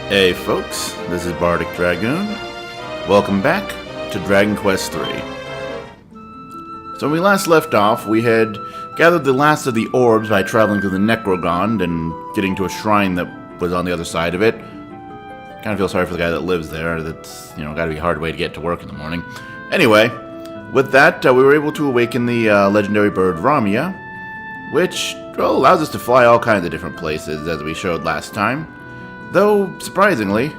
Hey folks, this is Bardic Dragoon. Welcome back to Dragon Quest III. So when we last left off, we had gathered the last of the orbs by traveling through the Necrogond and getting to a shrine that was on the other side of it. Kind of feel sorry for the guy that lives there. That's, gotta be a hard way to get to work in the morning. Anyway, with that, we were able to awaken the legendary bird Ramia, which allows us to fly all kinds of different places, as we showed last time. Though, surprisingly,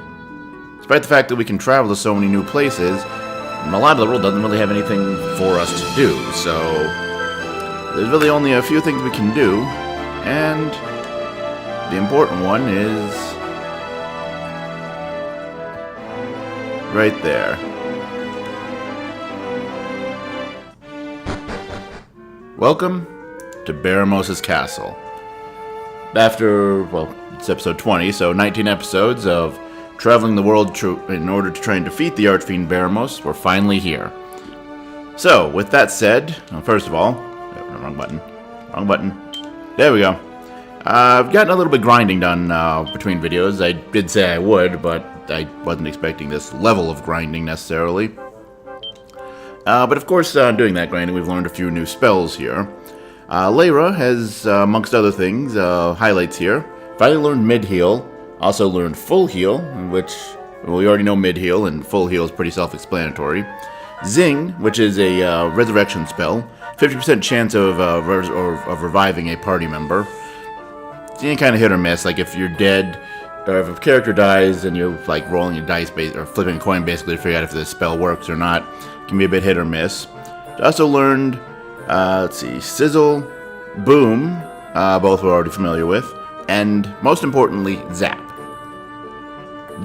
despite the fact that we can travel to so many new places, a lot of the world doesn't really have anything for us to do, so there's really only a few things we can do, and the important one is right there. Welcome to Baramos' Castle. After, it's episode 20, so 19 episodes of traveling the world in order to try and defeat the Archfiend Baramos, we're finally here. So, with that said, first of all, wrong button, there we go. I've gotten a little bit grinding done between videos. I did say I would, but I wasn't expecting this level of grinding necessarily. But of course, doing that grinding, we've learned a few new spells here. Lyra has, amongst other things, highlights here. Finally learned mid-heal, also learned full heal, which, we already know mid-heal, and full heal is pretty self-explanatory. Zing, which is a resurrection spell, 50% chance of reviving a party member. It's kind of hit or miss, like if you're dead, or if a character dies and you're like rolling a dice or flipping a coin basically to figure out if this spell works or not, it can be a bit hit or miss. Also learned, Sizzle, Boom, both we're already familiar with, and most importantly, Zap.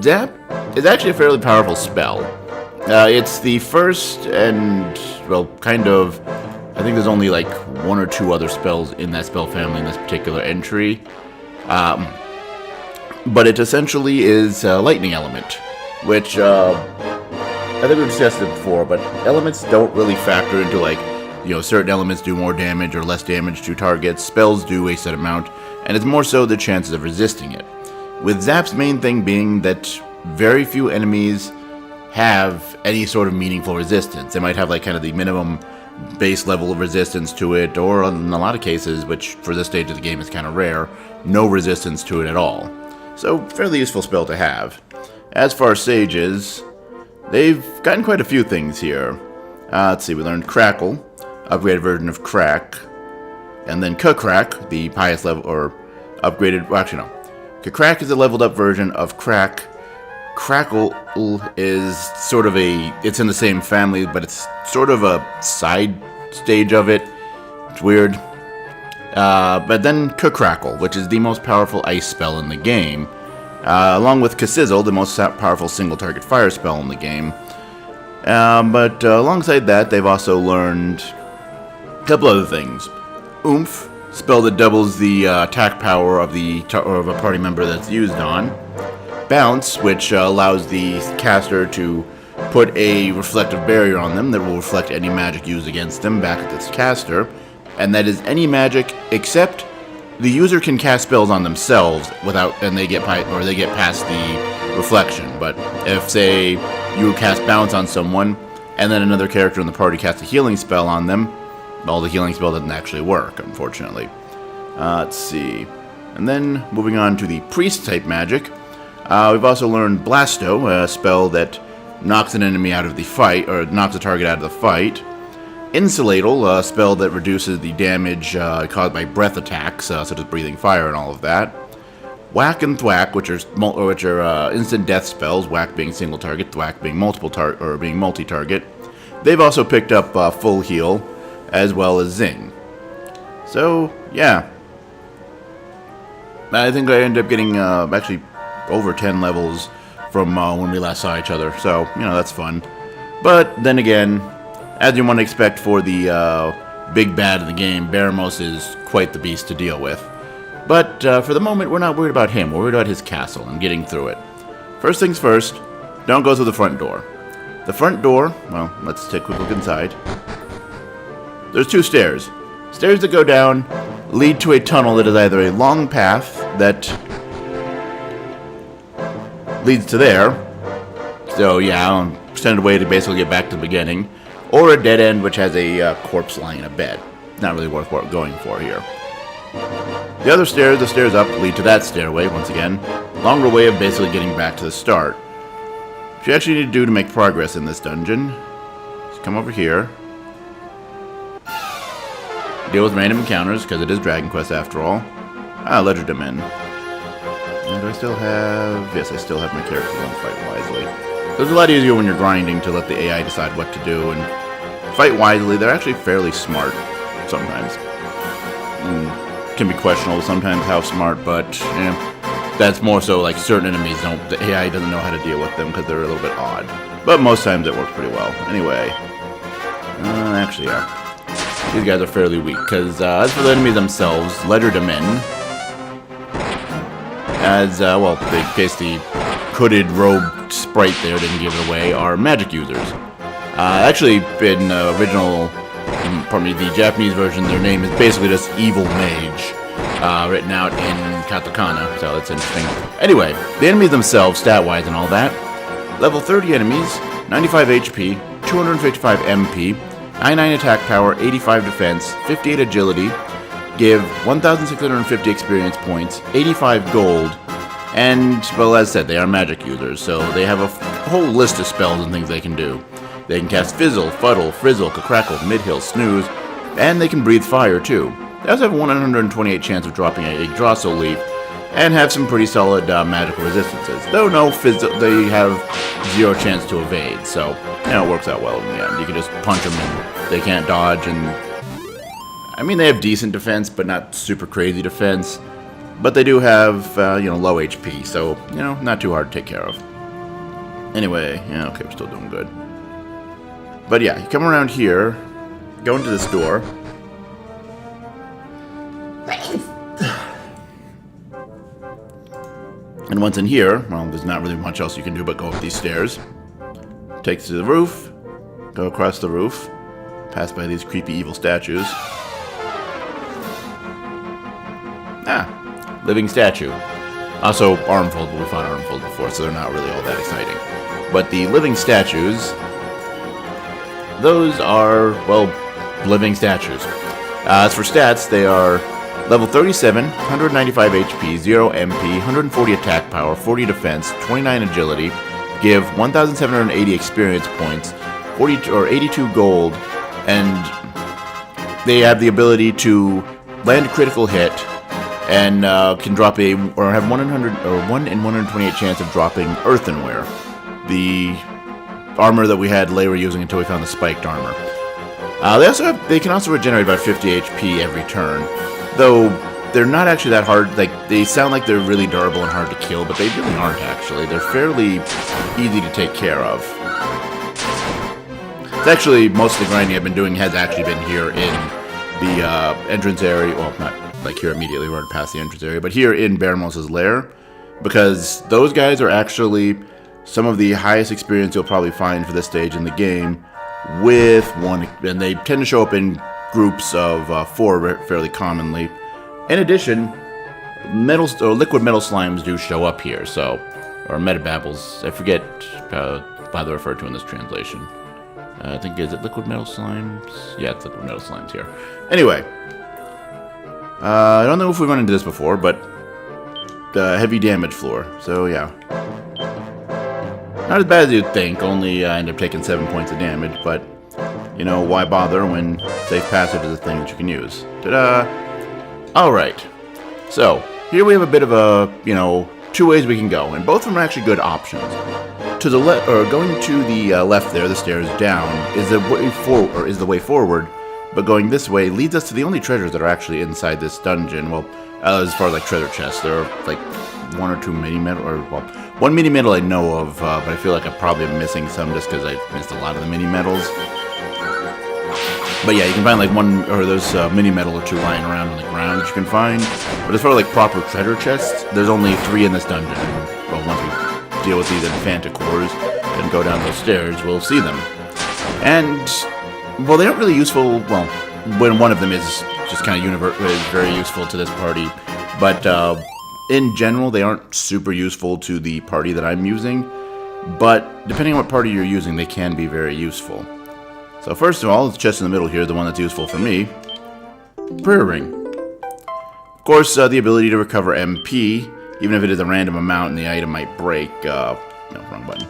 Zap is actually a fairly powerful spell. It's the first and, I think there's only like one or two other spells in that spell family in this particular entry. But it essentially is a lightning element, which, I think we've discussed it before, but elements don't really factor into certain elements do more damage or less damage to targets, spells do a set amount, and it's more so the chances of resisting it. With Zap's main thing being that very few enemies have any sort of meaningful resistance. They might have kind of the minimum base level of resistance to it, or in a lot of cases, which for this stage of the game is kind of rare, no resistance to it at all. So, fairly useful spell to have. As far as sages, they've gotten quite a few things here. Let's see, we learned Crackle, upgraded version of Crack, and then Kukrak, the highest level, or upgraded, Kukrak is a leveled up version of Crack. Crackle is sort of it's in the same family, but it's sort of a side stage of it. It's weird. But then Kukrackle, which is the most powerful ice spell in the game, along with Kasizzle, the most powerful single target fire spell in the game. But alongside that, they've also learned a couple other things. Oomph, spell that doubles the attack power of a party member that's used on. Bounce, which allows the caster to put a reflective barrier on them that will reflect any magic used against them back at this caster. And that is any magic except the user can cast spells on themselves and they get past the reflection. But if, say, you cast Bounce on someone, and then another character in the party casts a healing spell on them, well, the healing spell doesn't actually work, unfortunately. Let's see. And then, moving on to the priest-type magic, we've also learned Blasto, a spell that knocks an enemy out of the fight, or knocks a target out of the fight. Insulatal, a spell that reduces the damage caused by breath attacks, such as breathing fire and all of that. Whack and Thwack, which are instant death spells, Whack being single target, Thwack being being multi-target. They've also picked up Full Heal, as well as Zing. So, yeah. I think I ended up getting actually over 10 levels from when we last saw each other, so, that's fun. But, then again, as you want to expect for the big bad of the game, Baramos is quite the beast to deal with. But for the moment, we're not worried about him. We're worried about his castle and getting through it. First things first, don't go through the front door. The front door, well, let's take a quick look inside. There's two stairs. Stairs that go down lead to a tunnel that is either a long path that leads to there. So yeah, extended way to basically get back to the beginning. Or a dead end which has a corpse lying in a bed. Not really worth going for here. The other stairs, the stairs up, lead to that stairway, once again. Longer way of basically getting back to the start. What you actually need to do to make progress in this dungeon is come over here. Deal with random encounters, because it is Dragon Quest after all. Ledger Domain. And do I still have... Yes, I still have my characters on Fight Wisely. So it's a lot easier when you're grinding to let the AI decide what to do, and Fight Wisely, they're actually fairly smart sometimes. Can be questionable sometimes how smart, but that's more so like certain enemies the AI doesn't know how to deal with them because they're a little bit odd. But most times it works pretty well. Anyway, actually, yeah. These guys are fairly weak, because as for the enemies themselves, Ledger Domain, as, well, in case the hooded robed sprite there didn't give it away, are magic users. Actually, in the Japanese version, their name is basically just Evil Mage, written out in katakana, so that's interesting. Anyway, the enemies themselves, stat-wise and all that, level 30 enemies, 95 HP, 255 MP, 99 attack power, 85 defense, 58 agility, give 1,650 experience points, 85 gold, and, well, as said, they are magic users, so they have a whole list of spells and things they can do. They can cast Fizzle, Fuddle, Frizzle, Crackle, Midhill, Snooze, and they can breathe fire, too. They also have a 128 chance of dropping a Yggdrasil leaf, and have some pretty solid magical resistances. Though no Fizzle, they have 0 chance to evade, so, it works out well in the end. You can just punch them and they can't dodge, and I mean, they have decent defense, but not super crazy defense. But they do have, low HP, so, not too hard to take care of. Anyway, yeah, okay, we're still doing good. But yeah, you come around here, go into this door. And once in here, well, there's not really much else you can do but go up these stairs. Takes to the roof, go across the roof, pass by these creepy evil statues. Living statue. Also, Armfold, but we fought Armfold before, so they're not really all that exciting. But the living statues, those are, well, living statues. As for stats, they are level 37, 195 HP, 0 MP, 140 attack power, 40 defense, 29 agility, give 1,780 experience points, 82 gold, and they have the ability to land a critical hit, and can drop have 1 in 128 chance of dropping earthenware, the armor that we had Layra using until we found the spiked armor. They can also regenerate about 50 HP every turn, though they're not actually that hard. Like, they sound like they're really durable and hard to kill, but they really aren't actually. They're fairly easy to take care of. It's actually, most of the grinding I've been doing has actually been here in the entrance area. Well, not like here immediately, we're past the entrance area, but here in Baramos' lair, because those guys are actually some of the highest experience you'll probably find for this stage in the game, with one, and they tend to show up in groups of 4 fairly commonly. In addition, liquid metal slimes do show up here, so, or metababbles, I forget how they're referred to in this translation. I think, is it liquid metal slimes? Yeah, it's liquid metal slimes here. Anyway, I don't know if we've run into this before, but the heavy damage floor. So yeah, not as bad as you'd think. Only end up taking 7 points of damage, but why bother when safe passage is a thing that you can use? Ta-da! All right. So here we have a bit of a 2 ways we can go, and both of them are actually good options. To the left, or going to the left there, the stairs down is the way forward. But going this way leads us to the only treasures that are actually inside this dungeon. Well, as far as like treasure chests, there are like 1 or 2 mini metal, or well, 1 mini metal I know of, but I feel like I'm probably missing some just because I missed a lot of the mini metals. But yeah, you can find like 1 or there's mini metal or 2 lying around on the ground that you can find. But as far as like proper treasure chests, there's only 3 in this dungeon. And, well, once we deal with these Infanta cores and go down those stairs, we'll see them. And well, they aren't really useful. Well, when one of them is just kind of very useful to this party, but in general, they aren't super useful to the party that I'm using, but depending on what party you're using, they can be very useful. So first of all, it's just in the middle here, the one that's useful for me, Prayer Ring. Of course, the ability to recover MP, even if it is a random amount and the item might break, no, wrong button,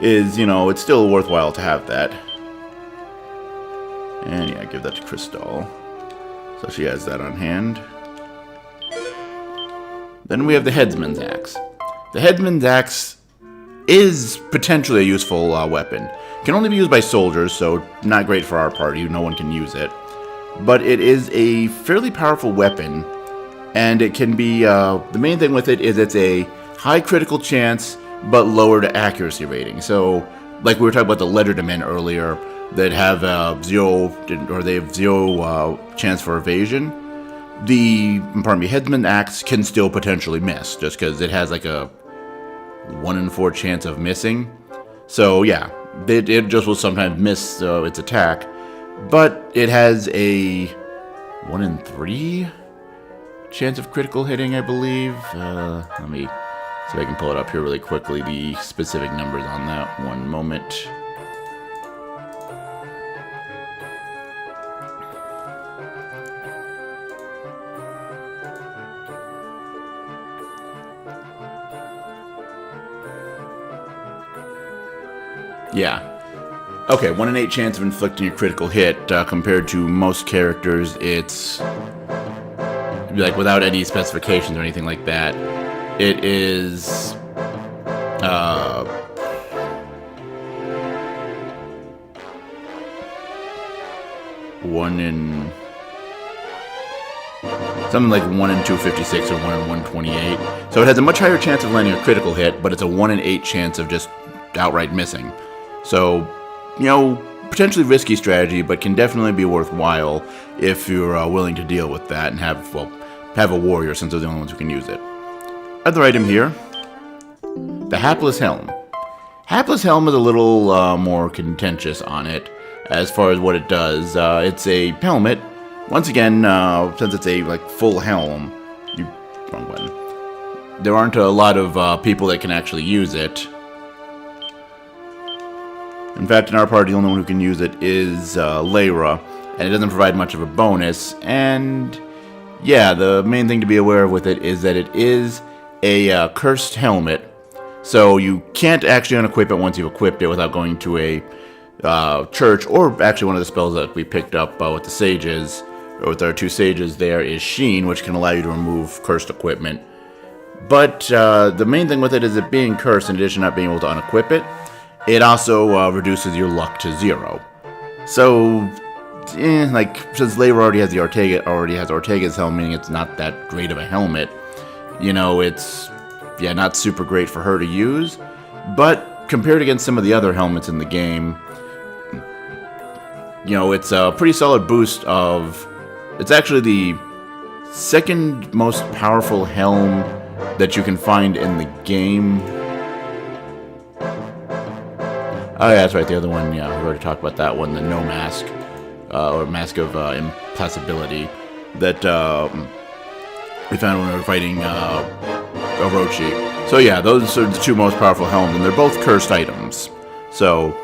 is, it's still worthwhile to have that. And yeah, give that to Crystal. So she has that on hand. Then we have the Headsman's Axe. The Headsman's Axe is potentially a useful weapon. It can only be used by soldiers, so not great for our party. No one can use it. But it is a fairly powerful weapon, and it can be, the main thing with it is it's a high critical chance, but lowered accuracy rating. So, like we were talking about the Legerdemain earlier, that have zero chance for evasion. The Headsman Axe can still potentially miss, just because it has like a 1 in 4 chance of missing. So yeah, it just will sometimes miss its attack, but it has a 1 in 3 chance of critical hitting, I believe. Let me see if I can pull it up here really quickly, the specific numbers on that. One moment. Yeah. Okay, 1 in 8 chance of inflicting a critical hit. Compared to most characters, it's like without any specifications or anything like that. It is 1 in something like 1 in 256 or 1 in 128. So it has a much higher chance of landing a critical hit, but it's a 1 in 8 chance of just outright missing. So, potentially risky strategy, but can definitely be worthwhile if you're willing to deal with that and have a warrior, since they're the only ones who can use it. Other item here, the Hapless Helm. Hapless Helm is a little more contentious on it as far as what it does. It's a helmet. Once again, since it's a full helm, wrong button. There aren't a lot of people that can actually use it. In fact, in our party, the only one who can use it is Layra, and it doesn't provide much of a bonus. And yeah, the main thing to be aware of with it is that it is a cursed helmet, so you can't actually unequip it once you've equipped it without going to a church, or actually one of the spells that we picked up with the sages, or with our 2 sages there, is Sheen, which can allow you to remove cursed equipment. But the main thing with it is it being cursed, in addition to not being able to unequip it, it also reduces your luck to 0. So, since Layra already has Ortega's helmet, meaning it's not that great of a helmet, it's, not super great for her to use. But compared against some of the other helmets in the game, it's a pretty solid boost of... It's actually the second most powerful helm that you can find in the game. Oh yeah, that's right, the other one, yeah, we already talked about that one, the No Mask, or Mask of Impassibility, that we found when we were fighting Orochi. So yeah, those are the 2 most powerful helms, and they're both cursed items. So,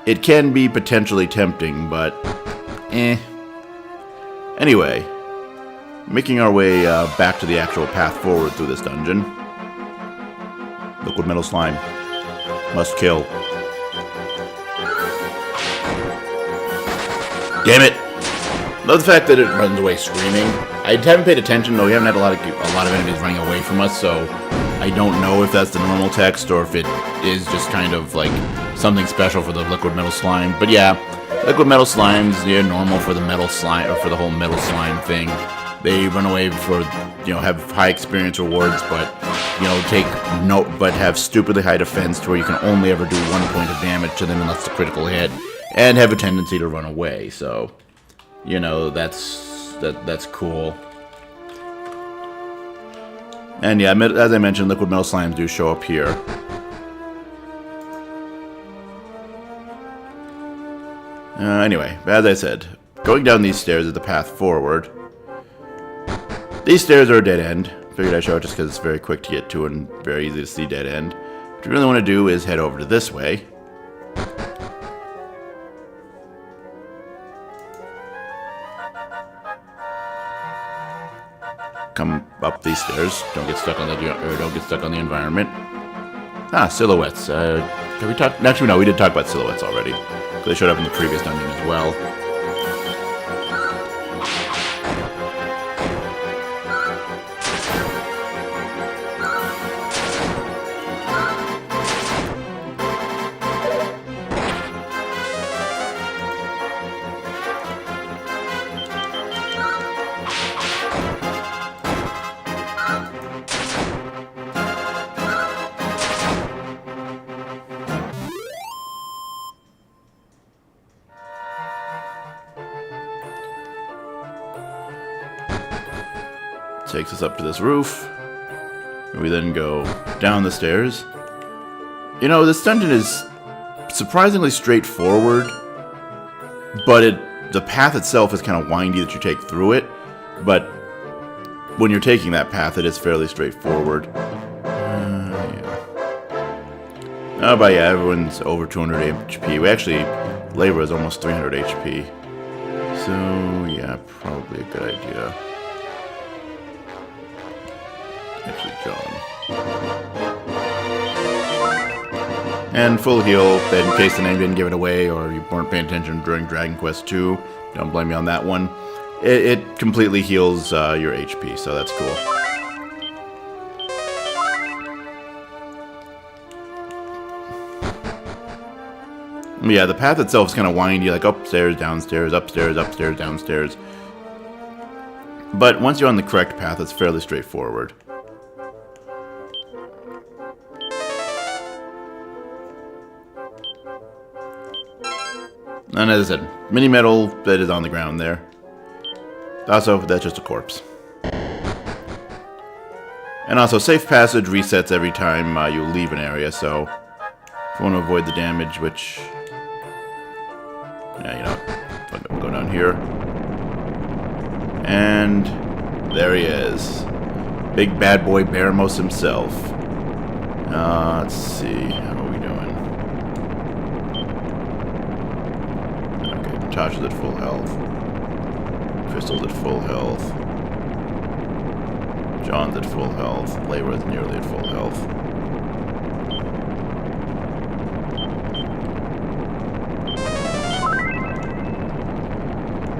it can be potentially tempting, but Anyway, making our way back to the actual path forward through this dungeon. Liquid Metal Slime. Must kill. Damn it! Love the fact that it runs away screaming. I haven't paid attention, though. We haven't had a lot of enemies running away from us, so I don't know if that's the normal text or if it is just kind of like something special for the Liquid Metal Slime. But yeah, Liquid Metal Slime's normal for the metal slime, or for the whole metal slime thing. They run away for, have high experience rewards, but but have stupidly high defense to where you can only ever do 1 point of damage to them unless it's a critical hit, and have a tendency to run away. So, that's cool. And yeah, as I mentioned, Liquid Metal Slimes do show up here. Anyway, as I said, going down these stairs is the path forward. These stairs are a dead end, Figured I'd show it just because it's very quick to get to and very easy to see dead end. What you really want to do is head over to this way. Come up these stairs. Don't get stuck on the environment. Ah, silhouettes. Have we talked? Actually, no, we did talk about silhouettes already. They showed up in the previous dungeon as well. Takes us up to this roof. We then go down the stairs. You know, this dungeon is surprisingly straightforward, but the path itself is kind of windy that you take through it. But when you're taking that path, it is fairly straightforward. Yeah. Oh, but yeah, everyone's over 200 HP. We actually, Labor is almost 300 HP. So, yeah, probably a good idea. Actually, John. And full heal, in case the name didn't give it away or you weren't paying attention during Dragon Quest II. Don't blame me on that one. It completely heals your HP, so that's cool. Yeah, the path itself is kind of windy, like upstairs, downstairs, upstairs, upstairs, downstairs. But once you're on the correct path, it's fairly straightforward. And as I said, mini metal that is on the ground there. Also, that's just a corpse. And also, safe passage resets every time you leave an area, so if you want to avoid the damage, which... yeah, you know, we'll go down here. And there he is. Big bad boy Baramos himself. Let's see, how are we doing? Tasha's at full health. Crystal's at full health. John's at full health. Layra's nearly at full health.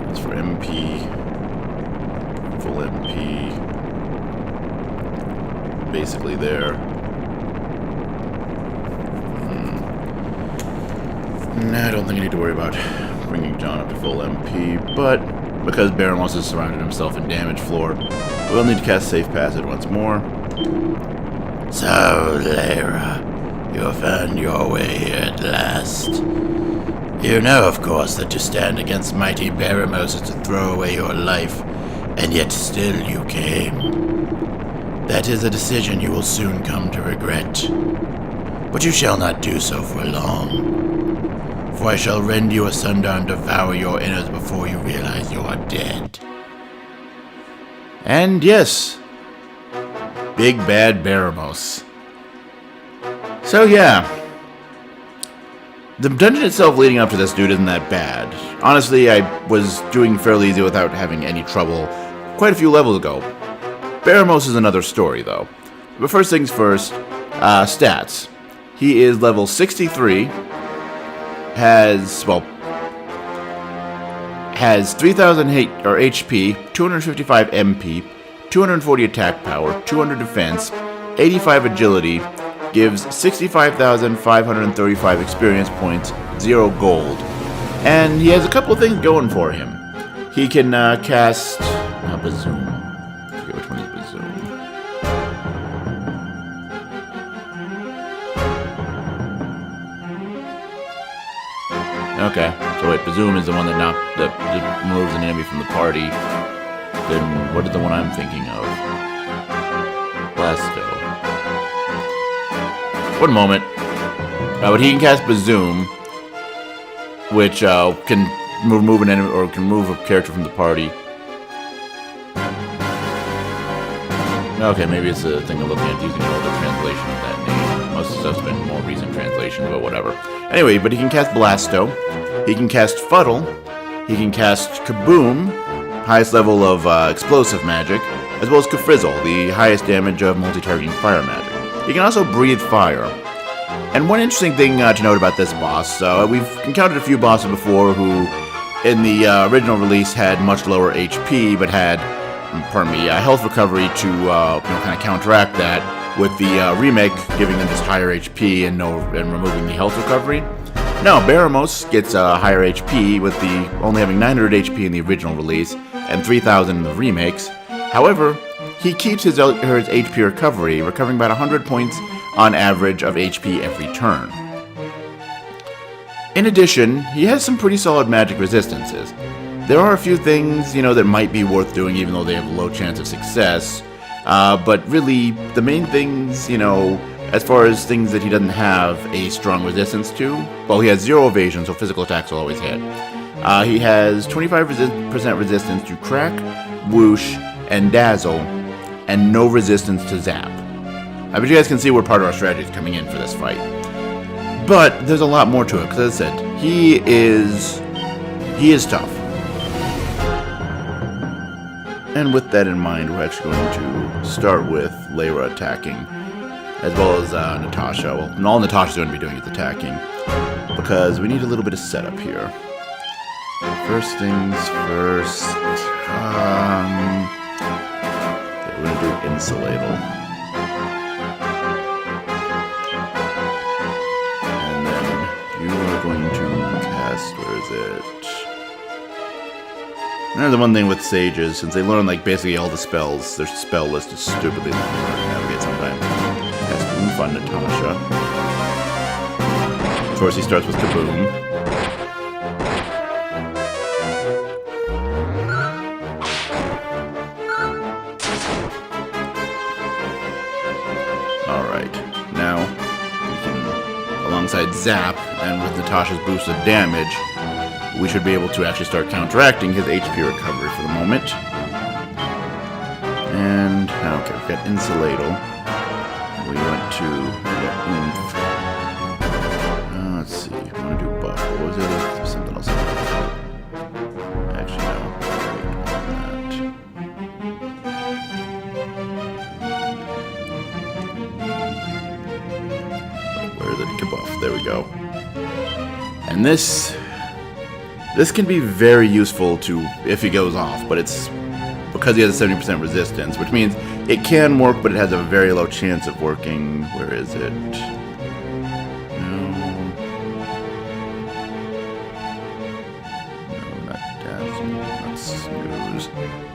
That's for MP. Full MP. Basically there. Nah, I don't think I need to worry about bringing John up to full MP, but because Baramos has surrounded himself in damage floor, we'll need to cast Safe Passage once more. So, Layra, you found your way here at last. You know, of course, that to stand against mighty Baramos is to throw away your life, and yet still you came. That is a decision you will soon come to regret. But you shall not do so for long. For I shall rend you asunder and devour your innards before you realize you are dead. And yes, Big Bad Baramos. So yeah, the dungeon itself leading up to this dude isn't that bad. Honestly, I was doing fairly easy without having any trouble quite a few levels ago. Baramos is another story though. But first things first, stats. He is level 63. Has 3,000 HP, 255 MP, 240 attack power, 200 defense, 85 agility, gives 65,535 experience points, 0 gold. And he has a couple of things going for him. He can cast Bazoom. I forget which one is Bazoom. Okay, so wait, Bazoom is the one that removes an enemy from the party. Then what is the one I'm thinking of? Blasto. One moment. But he can cast Bazoom, which can remove an enemy or can move a character from the party. Okay, maybe it's a thing of looking at using an older translation of that name. Most of the stuff's been more recent translation, but whatever. Anyway, but he can cast Blasto. He can cast Fuddle. He can cast Kaboom, highest level of explosive magic, as well as Kafrizzle, the highest damage of multi-targeting fire magic. He can also breathe fire. And one interesting thing to note about this boss, we've encountered a few bosses before who, in the original release, had much lower HP, but had, health recovery to kind of counteract that, with the remake giving them just higher HP and removing the health recovery. Now, Baramos gets higher HP, with the only having 900 HP in the original release and 3,000 in the remakes. However, he keeps his HP recovery, recovering about 100 points on average of HP every turn. In addition, he has some pretty solid magic resistances. There are a few things, that might be worth doing even though they have a low chance of success. But really, the main things, as far as things that he doesn't have a strong resistance to, well, he has 0 evasion, so physical attacks will always hit. He has 25% resistance to Crack, Whoosh, and Dazzle, and no resistance to Zap. I bet you guys can see where part of our strategy is coming in for this fight. But there's a lot more to it, because as I said, he is tough. And with that in mind, we're actually going to start with Layra attacking, as well as Natasha. Well, all Natasha's going to be doing is attacking, because we need a little bit of setup here. First things first, we're going to do Insulatal. And then you are going to cast, where is it? And the one thing with sages, since they learn basically all the spells, their spell list is stupidly long and hard to navigate sometimes. Cast Oomph on Natasha. Of course, he starts with Kaboom. Alright, now we can, alongside Zap, and with Natasha's boost of damage, we should be able to actually start counteracting his HP recovery for the moment. And, okay, we've got Insulatal. We went to Oomph. Let's see, I want to do Buff. What was it? There's something else. Actually, no. Where is it? Kabuff. There we go. And this can be very useful if he goes off, but it's because he has a 70% resistance, which means it can work, but it has a very low chance of working. Where is it? No, not Dazzle, not Snooze.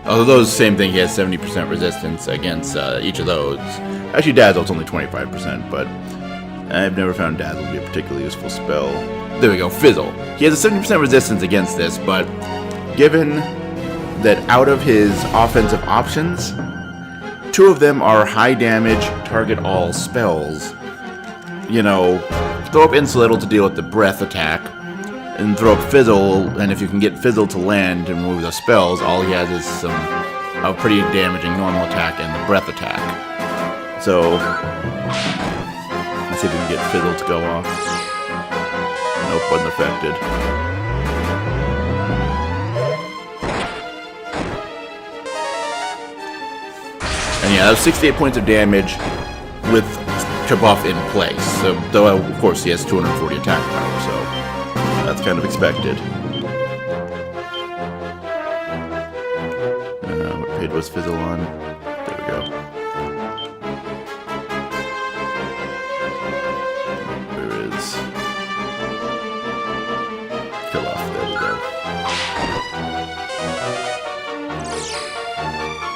Although those, same thing, he has 70% resistance against each of those. Actually, Dazzle's only 25%, but I've never found Dazzle to be a particularly useful spell. There we go, Fizzle. He has a 70% resistance against this, but given that out of his offensive options, 2 of them are high damage, target all spells. Throw up Insulatal to deal with the breath attack, and throw up Fizzle, and if you can get Fizzle to land and remove the spells, all he has is a pretty damaging normal attack and the breath attack. So, let's see if we can get Fizzle to go off. Nope, wasn't affected. And yeah, that was 68 points of damage with Kabuff in place. So, though, of course, he has 240 attack power, so that's kind of expected. What page was Fizzle on? There we go. Where is... Kill off, there we go.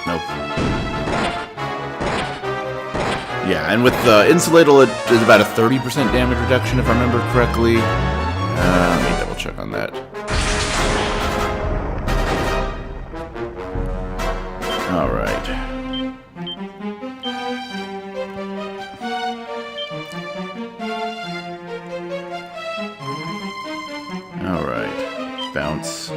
Nope. Yeah, and with Insulatal, it is about a 30% damage reduction, if I remember correctly. Let me double check on that. Alright. Alright. Bounce.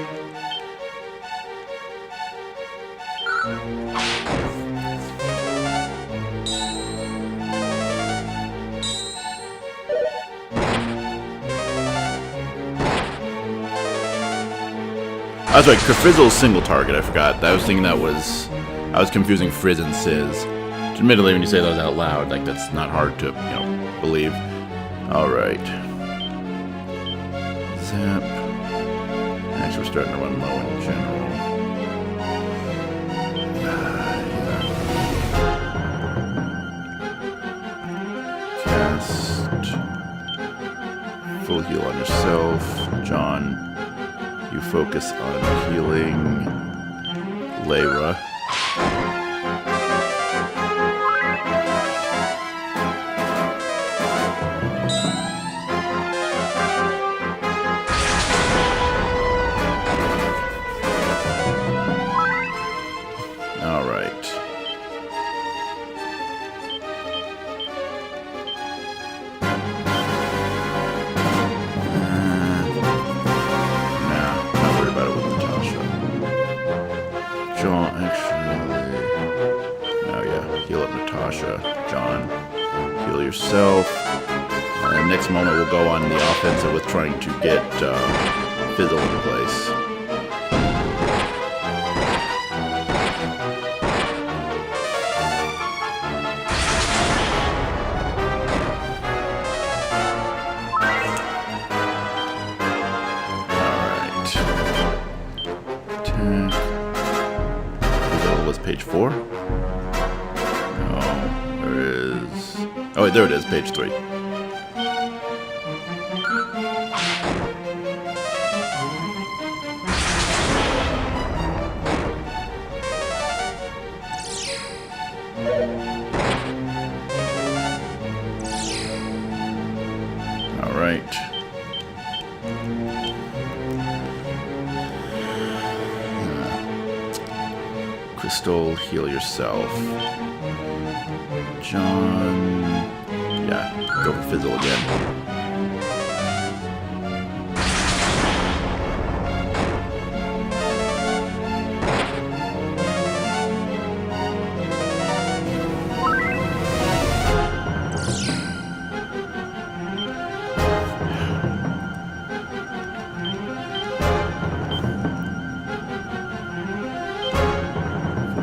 That's right, Frizzle's single target, I forgot. I was thinking I was confusing Frizz and Sizz. Admittedly, when you say those out loud, like, that's not hard to, believe. Alright. Zap. Actually, we're starting to run low in general. Cast. Full heal on yourself. John, you focus on healing Layra. John, heal yourself. And next moment we'll go on the offensive with trying to get Fizzle in place. Alright. Fizzle was page 4. Oh, wait, there it is, page 3. All right. Crystal, heal yourself. John... Yeah, go for Fizzle again.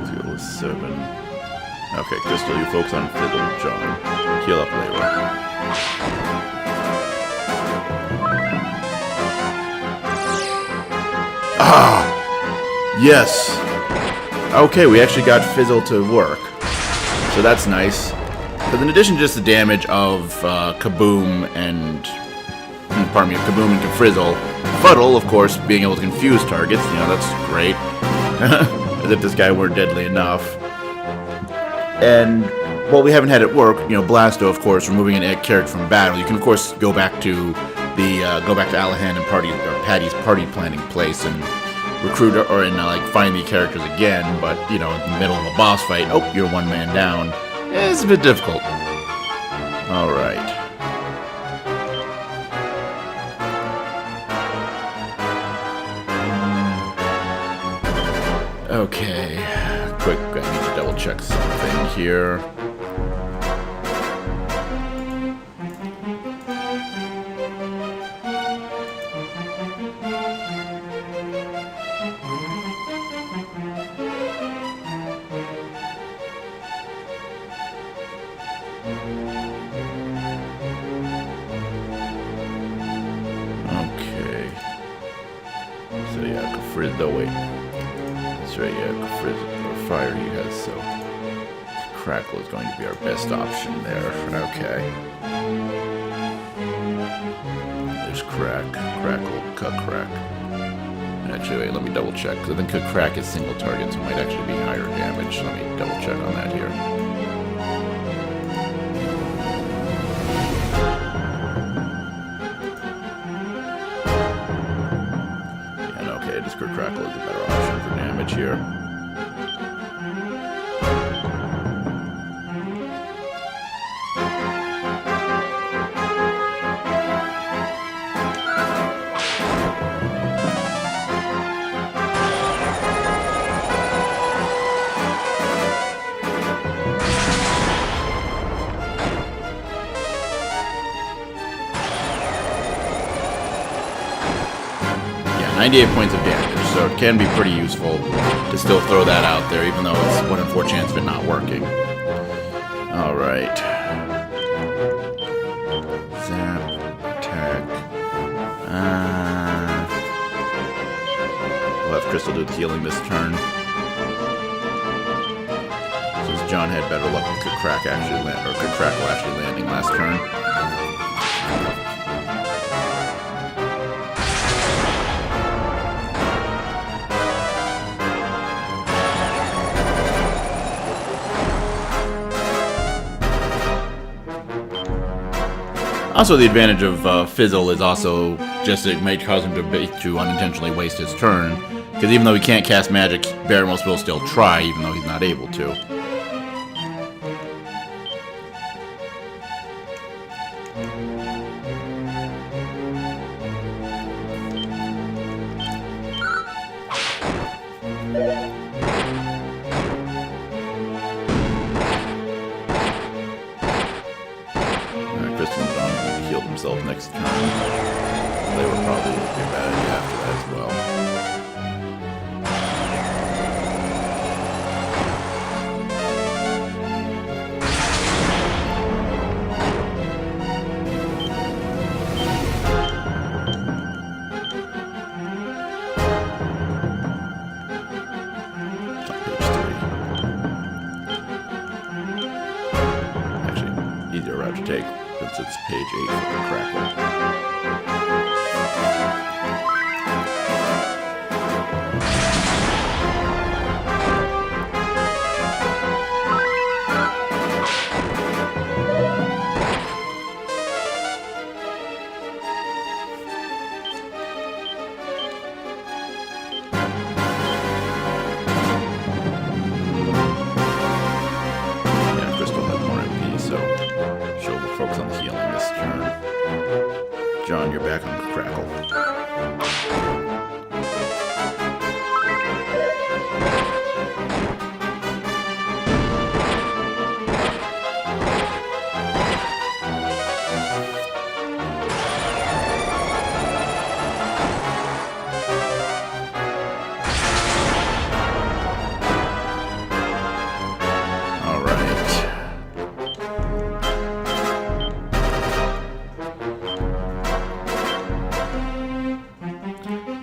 Fizzle is 7. Okay, Crystal, you focus on Fizzle, John. Heal up later. Ah! Yes! Okay, we actually got Fizzle to work. So that's nice. But in addition to just the damage of Kaboom and... Pardon me, Kaboom and Frizzle, Fuddle, of course, being able to confuse targets, that's great. As if this guy weren't deadly enough. And, well, we haven't had it work. Blasto, of course, removing an egg character from battle. You can, of course, go back to Alahan and Patty's party planning place and recruit find the characters again. But in the middle of a boss fight, oh, you're one man down. It's a bit difficult. All right. Okay. Quick, I need to double check something here. Okay. So yeah, Frizzle, wait. That's right, yeah, Frizzle. Fire he has, so Crackle is going to be our best option there. Okay. There's Crackle, Crack. Actually, wait, let me double check, because I think Crack is single target, so it might actually be higher damage. Let me double check on that here. Yeah, okay, just Crackle is a better option for damage here. Yeah, 98 points of damage. so it can be pretty useful to still throw that out there, even though it's 1 in 4 chance of it not working. Alright. Zap, attack. We'll have Crystal do the healing this turn. Since John had better luck with Crackle actually landing last turn. Also, the advantage of Fizzle is also just it might cause him to unintentionally waste his turn, because even though he can't cast magic, Baramos will still try, even though he's not able to. Themselves next turn. They were probably a bad idea after that as well. It's on page 3. Actually, easier route to take. Since it's page 8 for the Crackle. Yeah, Crystal has more MP, so she'll focus on the healing this turn. John, you're back on Crackle.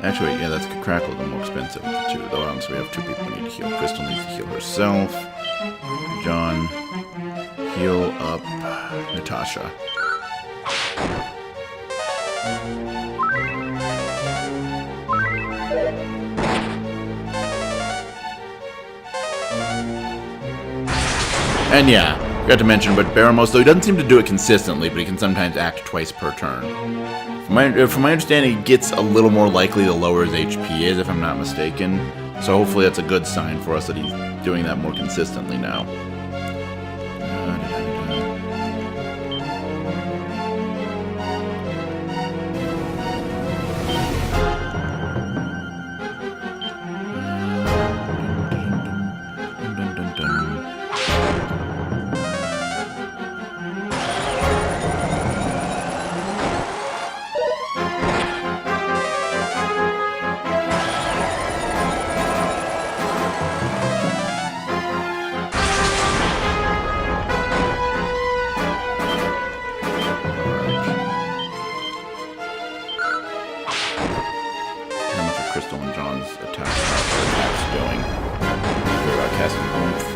Actually, yeah, that's Crackle, the more expensive of the two, though. So we have 2 people who need to heal. Crystal needs to heal herself. John, heal up Natasha. And yeah, forgot to mention, but Baramos, though he doesn't seem to do it consistently, but he can sometimes act twice per turn. From my understanding, he gets a little more likely the lower his HP is, if I'm not mistaken. So hopefully that's a good sign for us that he's doing that more consistently now. Crystal and John's attacks going. We're about casting Oomph.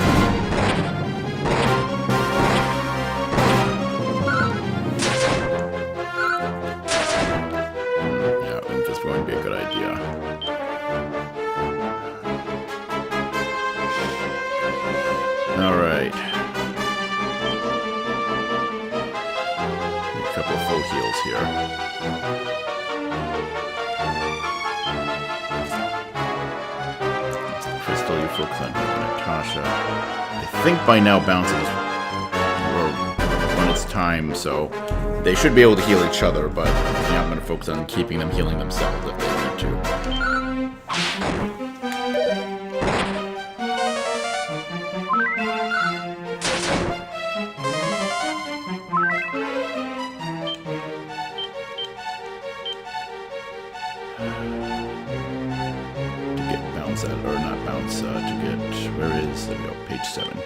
Yeah, Oomph is going to be a good idea. Alright. A couple of full heals here. Focus on Natasha. I think by now bounces when it's time, so they should be able to heal each other, but yeah, I'm going to focus on keeping them healing themselves if they need to. bounce that, or not bounce, to get, where is, there we go, page 7.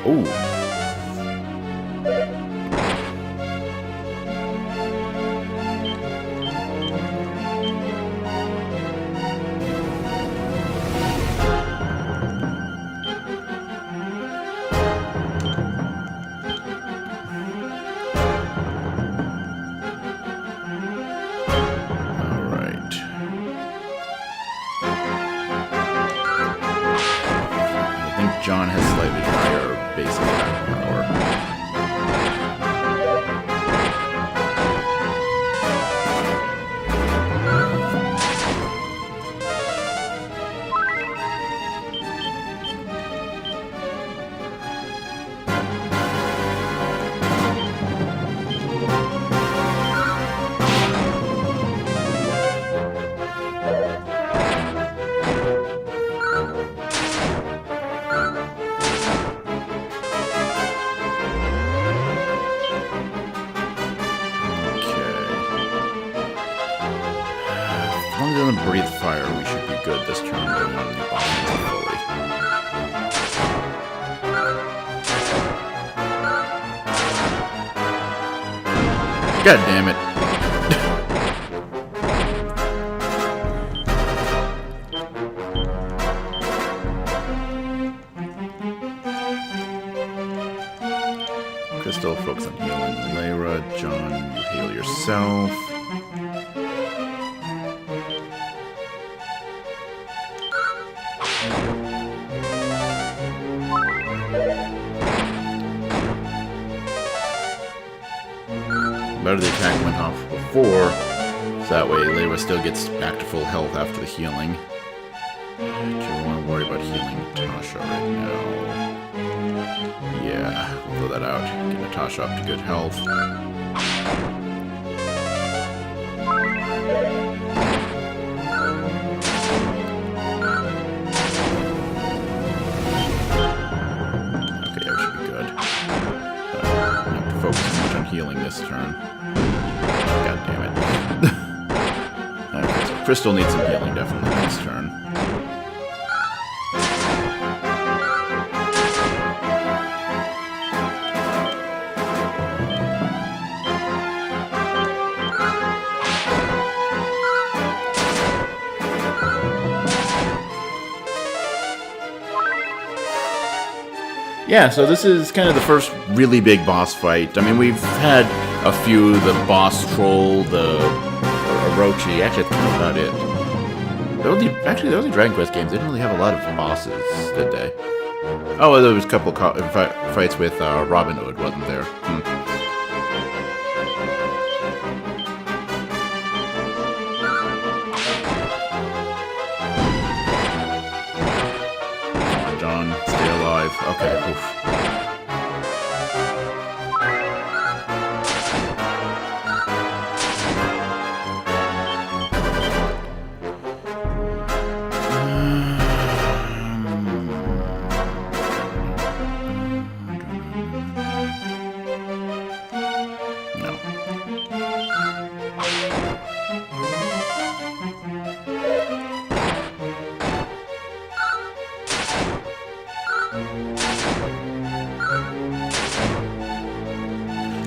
Ooh. John has slightly higher basic attack power. As long as it doesn't breathe fire, we should be good this turn going on the offensive fully. God damn it. Crystal, focus on healing Lyra. John, you heal yourself. Better the attack went off before, so that way Lyra still gets back to full health after the healing. Do we want to worry about healing Natasha right now? Yeah, we'll throw that out. Get Natasha up to good health. Okay, that should be good. I have to focus much on healing this turn. God damn it. Okay, so Crystal needs some healing definitely this turn. Yeah, so this is kind of the first really big boss fight. I mean, we've had a few, the boss troll, the Orochi. Actually, that's kind of about it. The only Dragon Quest games, they didn't really have a lot of bosses, did they? Oh, there was a couple fights with Robin Hood, wasn't there? John, stay alive. Okay, oof.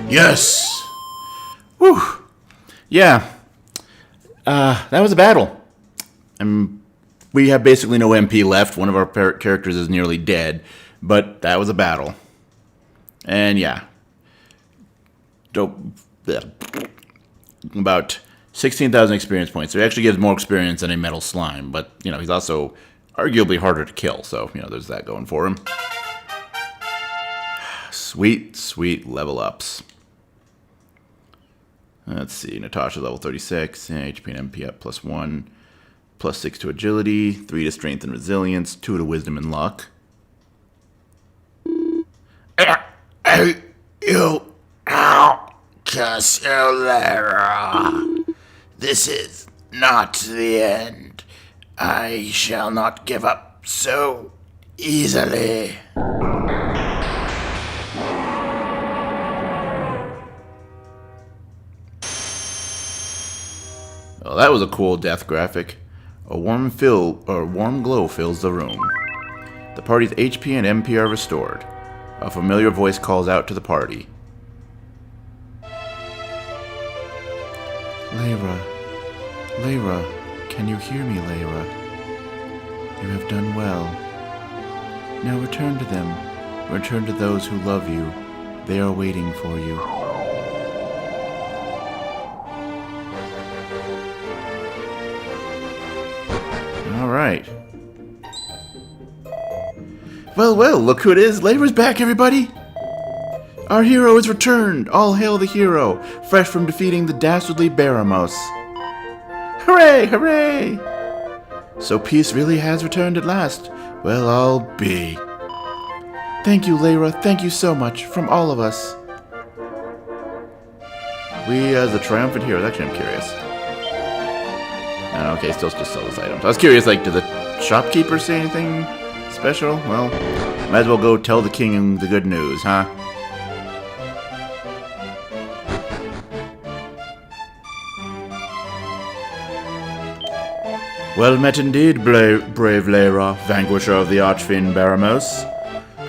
Yes! Whew! Yeah. That was a battle. We have basically no MP left. One of our characters is nearly dead. But that was a battle. And yeah. About 16,000 experience points. So he actually gives more experience than a metal slime. But, you know, he's also arguably harder to kill. So, you know, there's that going for him. Sweet, sweet level ups. Let's see, Natasha level 36, HP and MP up +1, +6 to agility, 3 to strength and resilience, 2 to wisdom and luck. You Cassandra. This is not the end. I shall not give up so Easily. Well, that was a cool death graphic. A warm glow fills the room. The party's HP and MP are restored. A familiar voice calls out to the party. Layra, can you hear me, Layra? You have done well. Now return to them. Return to those who love you. They are waiting for you. Alright. Well, look who it is. Layra's back, everybody! Our hero has returned! All hail the hero, fresh from defeating the dastardly Baramos. Hooray, hooray! So peace really has returned at last. Well, I'll be. Thank you, Layra. Thank you so much, from all of us. We, as the triumphant heroes, actually I'm curious. Okay, still just sell those items. I was curious, like, do the shopkeepers say anything special? Well, might as well go tell the king the good news, huh? Well met indeed, brave Layra, vanquisher of the Archfiend Baramos.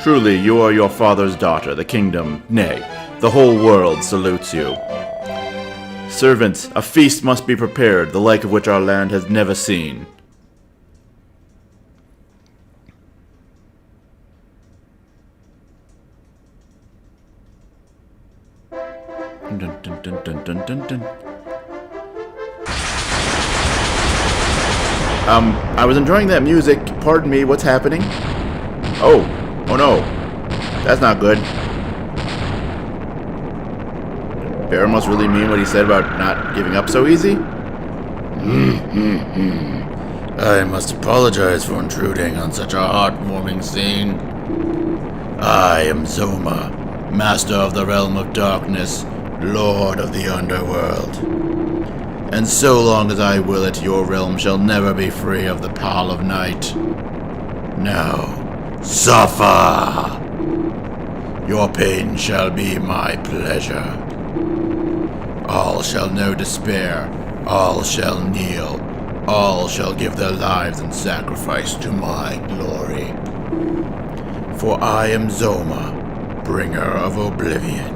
Truly, you are your father's daughter, the kingdom, nay, the whole world salutes you. Servants, a feast must be prepared, the like of which our land has never seen. Dun, dun, dun, dun, dun, dun, dun. I was enjoying that music. Pardon me, what's happening? Oh no. That's not good. Bear must really mean what he said about not giving up so easy? I must apologize for intruding on such a heartwarming scene. I am Zoma, Master of the Realm of Darkness, Lord of the Underworld. And so long as I will it, your realm shall never be free of the pall of night. Now, suffer! Your pain shall be my pleasure. All shall know despair, all shall kneel, all shall give their lives in sacrifice to my glory. For I am Zoma, bringer of oblivion.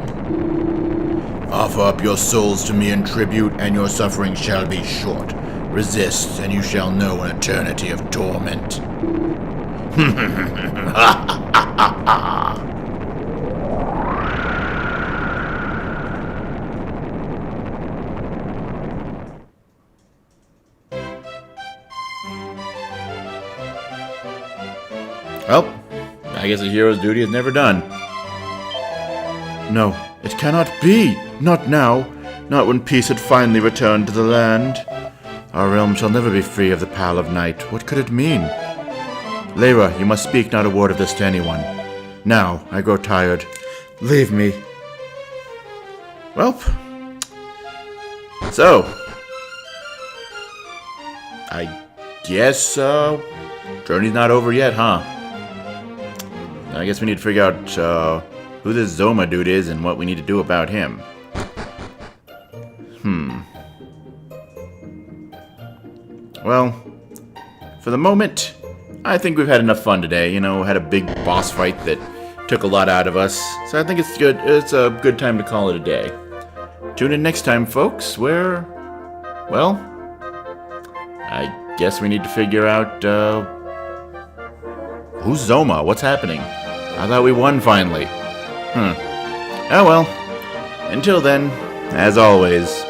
Offer up your souls to me in tribute, and your suffering shall be short. Resist, and you shall know an eternity of torment. Well, I guess a hero's duty is never done. No, it cannot be! Not now. Not when peace had finally returned to the land. Our realm shall never be free of the pall of night. What could it mean? Layra, you must speak not a word of this to anyone. Now, I grow tired. Leave me. Welp. So. I guess, journey's not over yet, huh? I guess we need to figure out, who this Zoma dude is and what we need to do about him. Well, for the moment, I think we've had enough fun today. You know, had a big boss fight that took a lot out of us. So I think it's good. It's a good time to call it a day. Tune in next time, folks, where, well, I guess we need to figure out, who's Zoma? What's happening? I thought we won finally. Oh well. Until then, as always,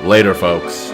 later, folks.